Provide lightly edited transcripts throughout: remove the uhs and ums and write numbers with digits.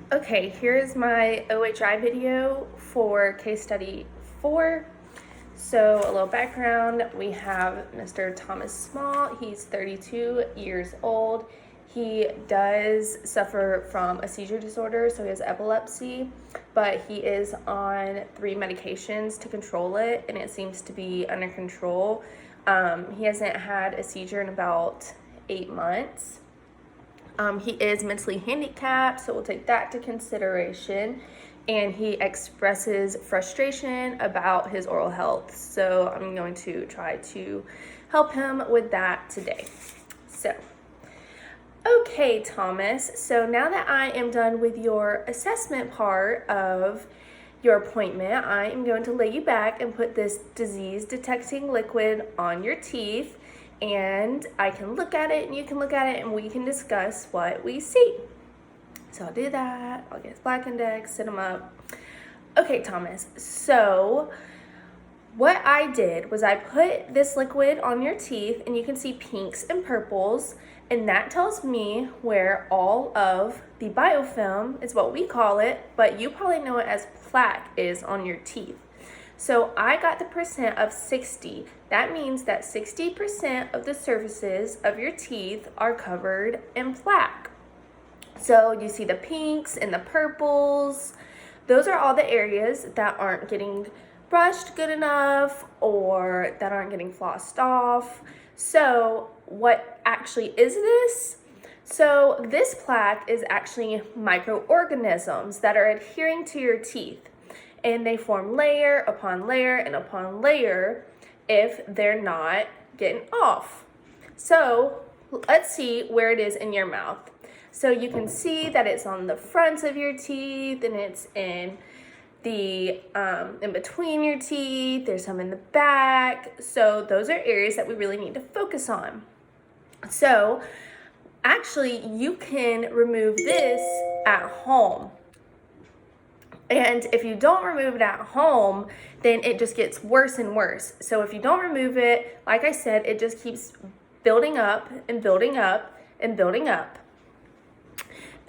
Okay, here's my OHI video for case study 4. So a little background, we have Mr. Thomas Small. He's 32 years old. He does suffer from a seizure disorder, so he has epilepsy, but he is on 3 medications to control it, and it seems to be under control. He hasn't had a seizure in about 8 months. He is mentally handicapped, so we'll take that to consideration. And he expresses frustration about his oral health. So I'm going to try to help him with that today. So, okay, Thomas. So now that I am done with your assessment part of your appointment, I am going to lay you back and put this disease detecting liquid on your teeth. And I can look at it and you can look at it and we can discuss what we see. So I'll do that. I'll get his black index, set him up. Okay, Thomas. So what I did was I put this liquid on your teeth and you can see pinks and purples, and that tells me where all of the biofilm is what we call it, but you probably know it as plaque is on your teeth. So I got the percent of 60. That means that 60% of the surfaces of your teeth are covered in plaque. So you see the pinks and the purples. Those are all the areas that aren't getting brushed good enough or that aren't getting flossed off. So what actually is this? So this plaque is actually microorganisms that are adhering to your teeth. And they form layer upon layer and upon layer if they're not getting off. So let's see where it is in your mouth. So you can see that it's on the fronts of your teeth and it's in the in between your teeth. There's some in the back. So those are areas that we really need to focus on. So actually you can remove this at home. And if you don't remove it at home, then it just gets worse and worse. So if you don't remove it, like I said, it just keeps building up and building up and building up.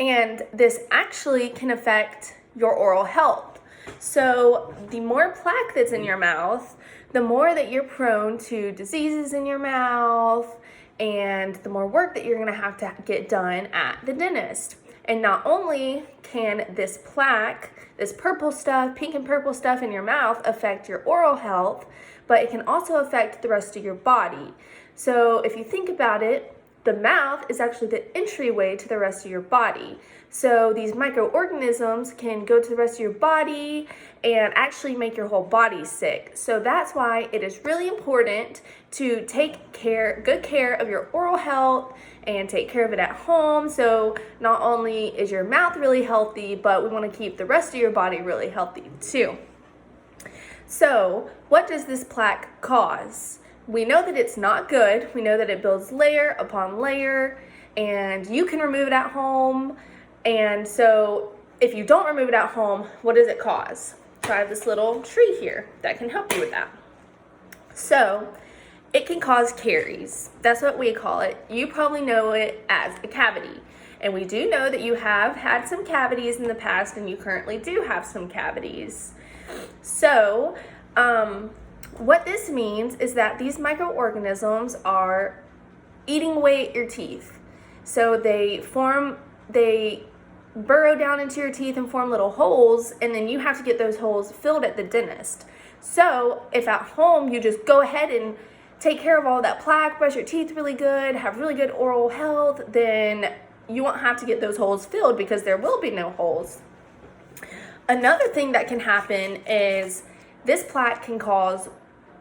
And this actually can affect your oral health. So the more plaque that's in your mouth, the more that you're prone to diseases in your mouth, and the more work that you're gonna have to get done at the dentist. And not only can this plaque, this purple stuff, pink and purple stuff in your mouth affect your oral health, but it can also affect the rest of your body. So if you think about it, the mouth is actually the entryway to the rest of your body. So these microorganisms can go to the rest of your body and actually make your whole body sick. So that's why it is really important to take good care of your oral health and take care of it at home. So not only is your mouth really healthy, but we want to keep the rest of your body really healthy too. So what does this plaque cause? We know that it's not good. We know that it builds layer upon layer, and you can remove it at home. And so if you don't remove it at home, what does it cause? So I have this little tree here that can help you with that. So it can cause caries. That's what we call it. You probably know it as a cavity. And we do know that you have had some cavities in the past, and you currently do have some cavities. So, what this means is that these microorganisms are eating away at your teeth. So they burrow down into your teeth and form little holes, and then you have to get those holes filled at the dentist. So if at home you just go ahead and take care of all that plaque, brush your teeth really good, have really good oral health, then you won't have to get those holes filled because there will be no holes. Another thing that can happen is this plaque can cause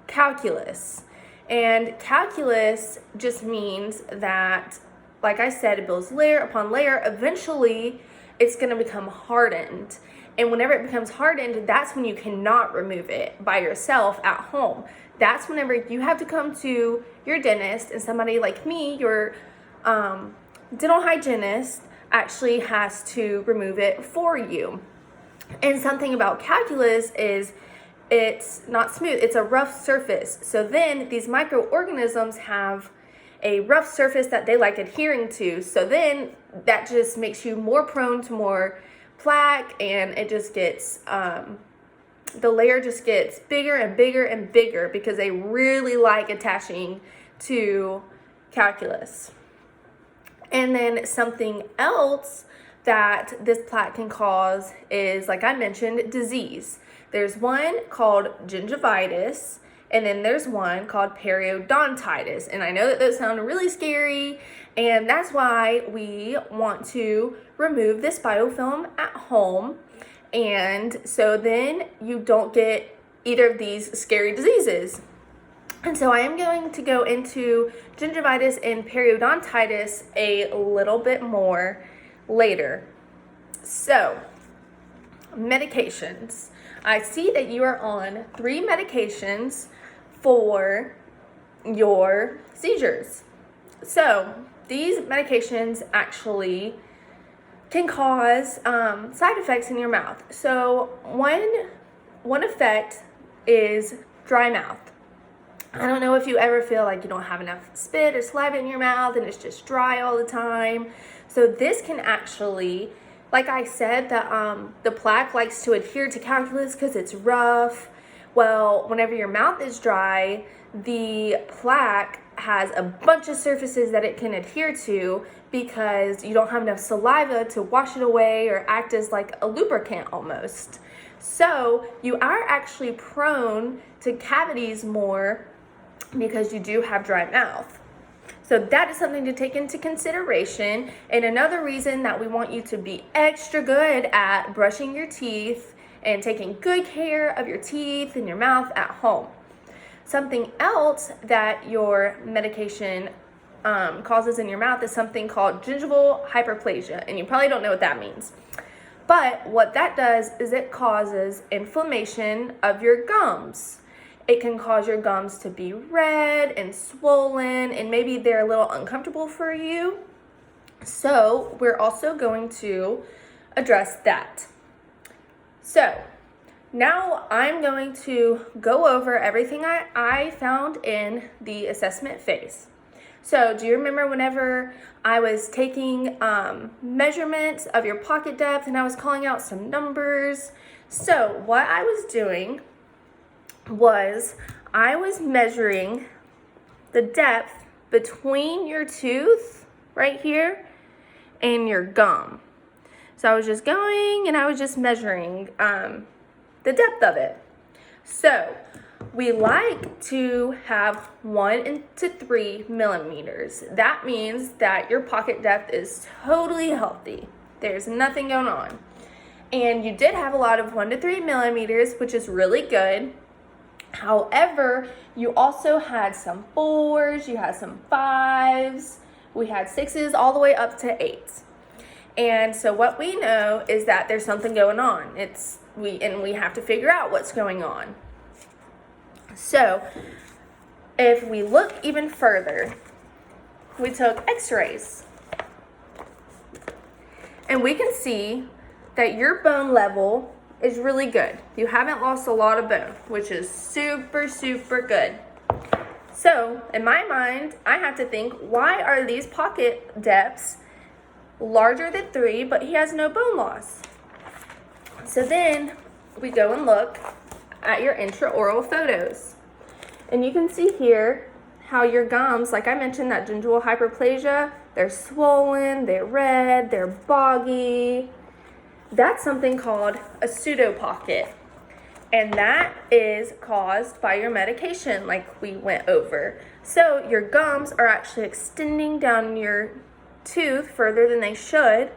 calculus. And calculus just means that, like I said, it builds layer upon layer. Eventually, it's going to become hardened. And whenever it becomes hardened, that's when you cannot remove it by yourself at home. That's whenever you have to come to your dentist, and somebody like me, your dental hygienist, actually has to remove it for you. And something about calculus is it's not smooth, it's a rough surface. So then these microorganisms have a rough surface that they like adhering to. So then that just makes you more prone to more plaque, and it just gets, the layer just gets bigger and bigger and bigger because they really like attaching to calculus. And then something else that this plaque can cause is, like I mentioned, disease. There's one called gingivitis, and then there's one called periodontitis. And I know that those sound really scary, and that's why we want to remove this biofilm at home. And so then you don't get either of these scary diseases. And so I am going to go into gingivitis and periodontitis a little bit more later. So, medications. I see that you are on 3 medications for your seizures. So, these medications actually can cause side effects in your mouth. So one effect is dry mouth. I don't know if you ever feel like you don't have enough spit or saliva in your mouth and it's just dry all the time. So this can actually, like I said, the plaque likes to adhere to calculus because it's rough. Well, whenever your mouth is dry, the plaque has a bunch of surfaces that it can adhere to because you don't have enough saliva to wash it away or act as like a lubricant almost. So you are actually prone to cavities more because you do have dry mouth. So that is something to take into consideration. And another reason that we want you to be extra good at brushing your teeth and taking good care of your teeth and your mouth at home. Something else that your medication causes in your mouth is something called gingival hyperplasia, and you probably don't know what that means. But what that does is it causes inflammation of your gums. It can cause your gums to be red and swollen, and maybe they're a little uncomfortable for you. So we're also going to address that. So now I'm going to go over everything I found in the assessment phase. So do you remember whenever I was taking measurements of your pocket depth and I was calling out some numbers? So what I was doing was I was measuring the depth between your tooth right here and your gum. So I was just going and I was just measuring the depth of it. So we like to have 1 to 3 millimeters. That means that your pocket depth is totally healthy. There's nothing going on. And you did have a lot of 1 to 3 millimeters, which is really good. However, you also had some 4s, you had some 5s, we had 6s, all the way up to 8s. And so what we know is that there's something going on. We have to figure out what's going on. So if we look even further, we took x-rays and we can see that your bone level is really good. You haven't lost a lot of bone, which is super, super good. So in my mind, I have to think, why are these pocket depths larger than 3, but he has no bone loss? So then we go and look at your intraoral photos. And you can see here how your gums, like I mentioned, that gingival hyperplasia, they're swollen, they're red, they're boggy. That's something called a pseudopocket. And that is caused by your medication, like we went over. So your gums are actually extending down your tooth further than they should.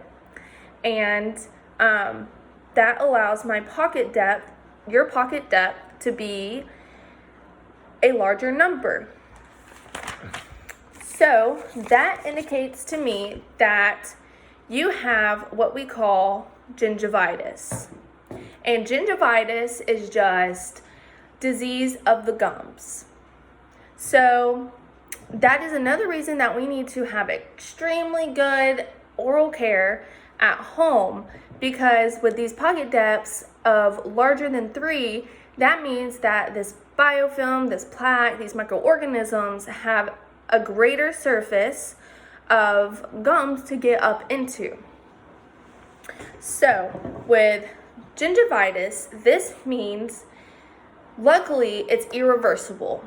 And that allows my pocket depth, your pocket depth, to be a larger number. So that indicates to me that you have what we call gingivitis. And gingivitis is just disease of the gums. So that is another reason that we need to have extremely good oral care at home, because with these pocket depths of larger than 3, that means that this biofilm, this plaque, these microorganisms have a greater surface of gums to get up into. So with gingivitis, this means luckily it's irreversible.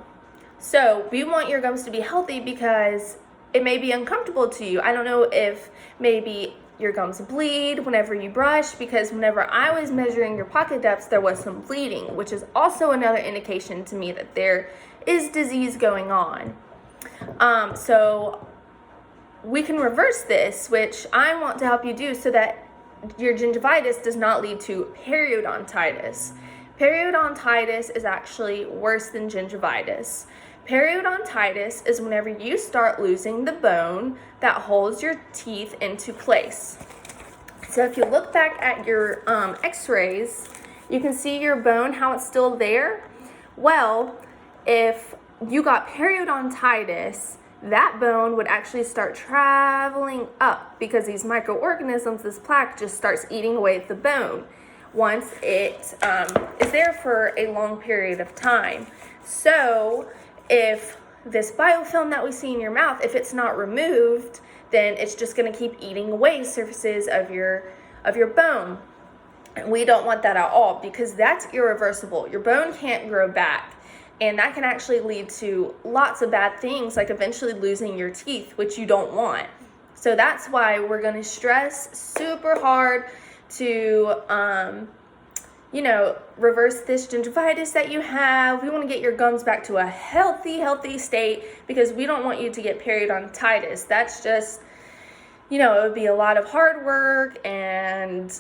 So we want your gums to be healthy because it may be uncomfortable to you. I don't know if maybe your gums bleed whenever you brush, because whenever I was measuring your pocket depths, there was some bleeding, which is also another indication to me that there is disease going on. So we can reverse this, which I want to help you do so that your gingivitis does not lead to periodontitis. Periodontitis is actually worse than gingivitis. Periodontitis is whenever you start losing the bone that holds your teeth into place. So if you look back at your x-rays, you can see your bone, how it's still there. Well, if you got periodontitis, that bone would actually start traveling up because these microorganisms, this plaque, just starts eating away at the bone once it is there for a long period of time. So if this biofilm that we see in your mouth, if it's not removed, then it's just going to keep eating away surfaces of your bone. And we don't want that at all, because that's irreversible. Your bone can't grow back, and that can actually lead to lots of bad things, like eventually losing your teeth, which you don't want. So that's why we're going to stress super hard to reverse this gingivitis that you have. We want to get your gums back to a healthy state, because we don't want you to get periodontitis. That's just, it would be a lot of hard work and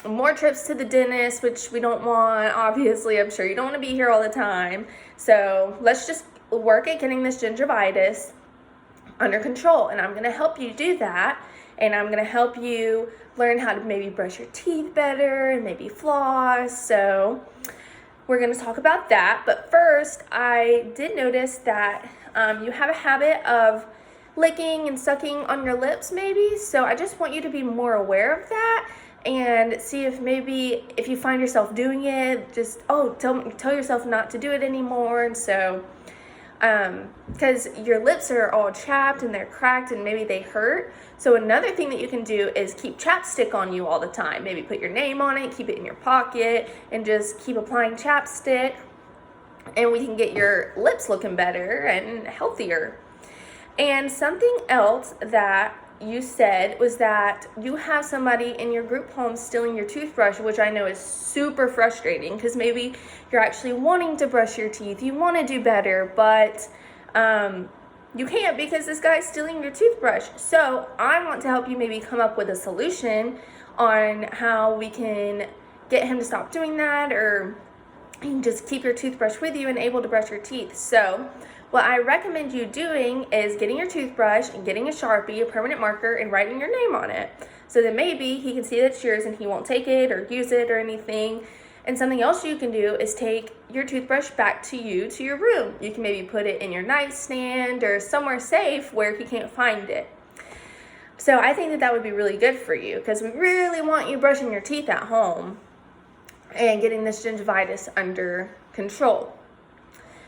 more trips to the dentist, which we don't want. Obviously, I'm sure you don't want to be here all the time. So let's just work at getting this gingivitis under control, and I'm going to help you do that. And I'm going to help you learn how to maybe brush your teeth better and maybe floss. So we're going to talk about that. But first, I did notice that you have a habit of licking and sucking on your lips maybe. So I just want you to be more aware of that and see if maybe if you find yourself doing it, just, tell yourself not to do it anymore. And so because your lips are all chapped and they're cracked and maybe they hurt. So another thing that you can do is keep chapstick on you all the time. Maybe put your name on it, keep it in your pocket, and just keep applying chapstick, and we can get your lips looking better and healthier. And something else that you said was that you have somebody in your group home stealing your toothbrush, which I know is super frustrating, because maybe you're actually wanting to brush your teeth, you want to do better, but you can't because this guy's stealing your toothbrush. So I want to help you maybe come up with a solution on how we can get him to stop doing that, or you can just keep your toothbrush with you and able to brush your teeth. So what I recommend you doing is getting your toothbrush and getting a Sharpie, a permanent marker, and writing your name on it. So that maybe he can see that it's yours and he won't take it or use it or anything. And something else you can do is take your toothbrush back to your room. You can maybe put it in your nightstand or somewhere safe where he can't find it. So I think that would be really good for you, because we really want you brushing your teeth at home and getting this gingivitis under control.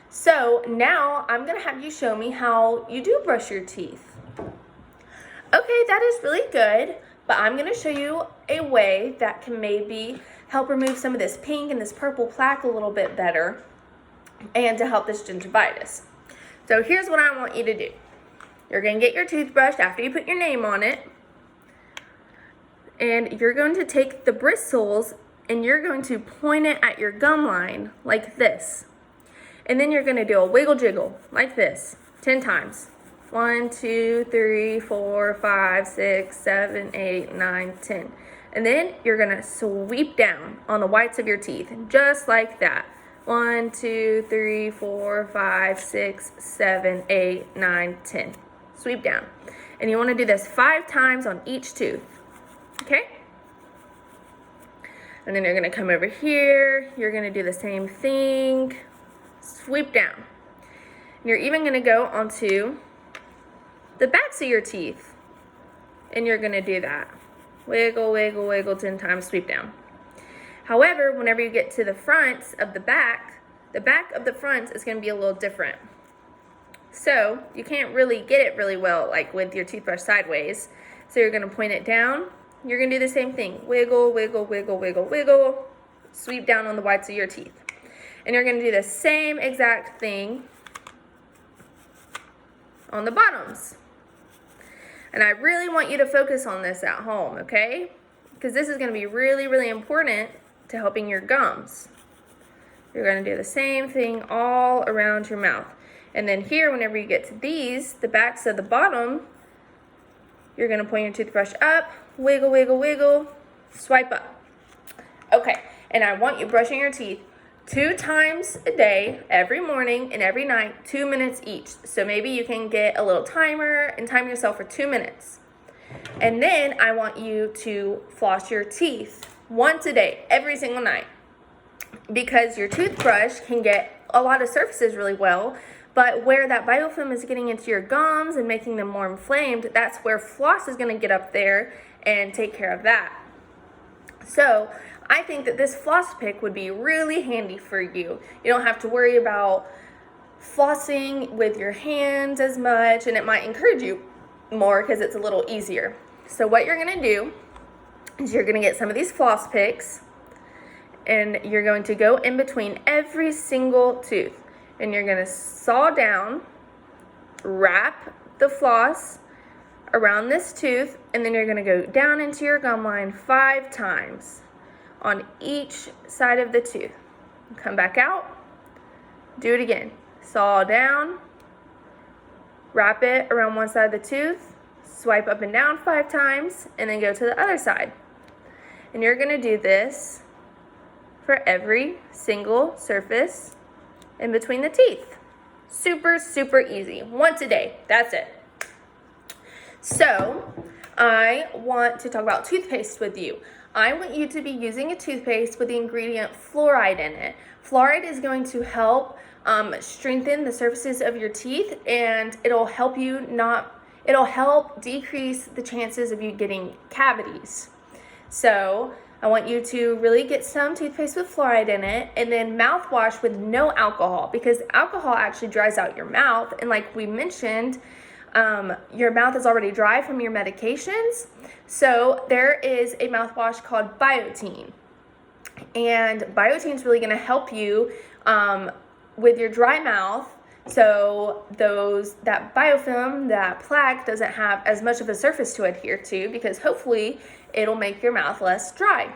So now I'm going to have you show me how you do brush your teeth. Okay, that is really good, but I'm going to show you a way that can maybe help remove some of this pink and this purple plaque a little bit better, and to help this gingivitis. So here's what I want you to do. You're going to get your toothbrush after you put your name on it, and you're going to take the bristles and you're going to point it at your gum line like this. And then you're going to do a wiggle jiggle like this 10 times. 1, 2, 3, 4, 5, 6, 7, 8, 9, 10. And then you're going to sweep down on the whites of your teeth, just like that. 1, 2, 3, 4, 5, 6, 7, 8, 9, 10. Sweep down. And you want to do this 5 times on each tooth. Okay? And then you're going to come over here. You're going to do the same thing. Sweep down. And you're even going to go onto the backs of your teeth. And you're going to do that. Wiggle, wiggle, wiggle 10 times, sweep down. However, whenever you get to the fronts of the back of the front is going to be a little different. So you can't really get it really well, like with your toothbrush sideways. So you're going to point it down. You're going to do the same thing. Wiggle, wiggle, wiggle, wiggle, wiggle. Sweep down on the whites of your teeth. And you're going to do the same exact thing on the bottoms. And I really want you to focus on this at home, okay? Because this is going to be really, really important to helping your gums. You're going to do the same thing all around your mouth. And then here, whenever you get to these, the backs of the bottom, you're going to point your toothbrush up, wiggle, wiggle, wiggle, swipe up. Okay, and I want you brushing your teeth 2 times a day, every morning and every night, 2 minutes each. So maybe you can get a little timer and time yourself for 2 minutes. And then I want you to floss your teeth once a day, every single night. Because your toothbrush can get a lot of surfaces really well, but where that biofilm is getting into your gums and making them more inflamed, that's where floss is going to get up there and take care of that. So I think that this floss pick would be really handy for you. You don't have to worry about flossing with your hands as much, and it might encourage you more because it's a little easier. So what you're going to do is you're going to get some of these floss picks, and you're going to go in between every single tooth, and you're going to saw down, wrap the floss around this tooth, and then you're going to go down into your gum line 5 times on each side of the tooth. Come back out, do it again. Saw down, wrap it around one side of the tooth, swipe up and down 5 times, and then go to the other side. And you're going to do this for every single surface in between the teeth. Super, super easy. Once a day. That's it. So, I want to talk about toothpaste with you. I want you to be using a toothpaste with the ingredient fluoride in it. Fluoride is going to help strengthen the surfaces of your teeth, and it'll help decrease the chances of you getting cavities. So I want you to really get some toothpaste with fluoride in it, and then mouthwash with no alcohol, because alcohol actually dries out your mouth. And like we mentioned, your mouth is already dry from your medications. So there is a mouthwash called Biotene. And Biotene is really going to help you with your dry mouth. So that biofilm, that plaque, doesn't have as much of a surface to adhere to, because hopefully it'll make your mouth less dry.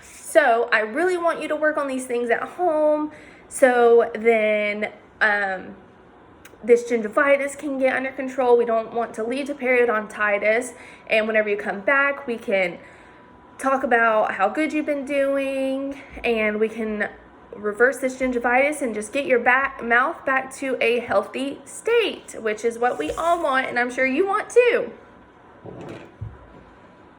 So I really want you to work on these things at home, so then this gingivitis can get under control. We don't want to lead to periodontitis. And whenever you come back, we can talk about how good you've been doing, and we can reverse this gingivitis and just get your mouth back to a healthy state, which is what we all want, and I'm sure you want too.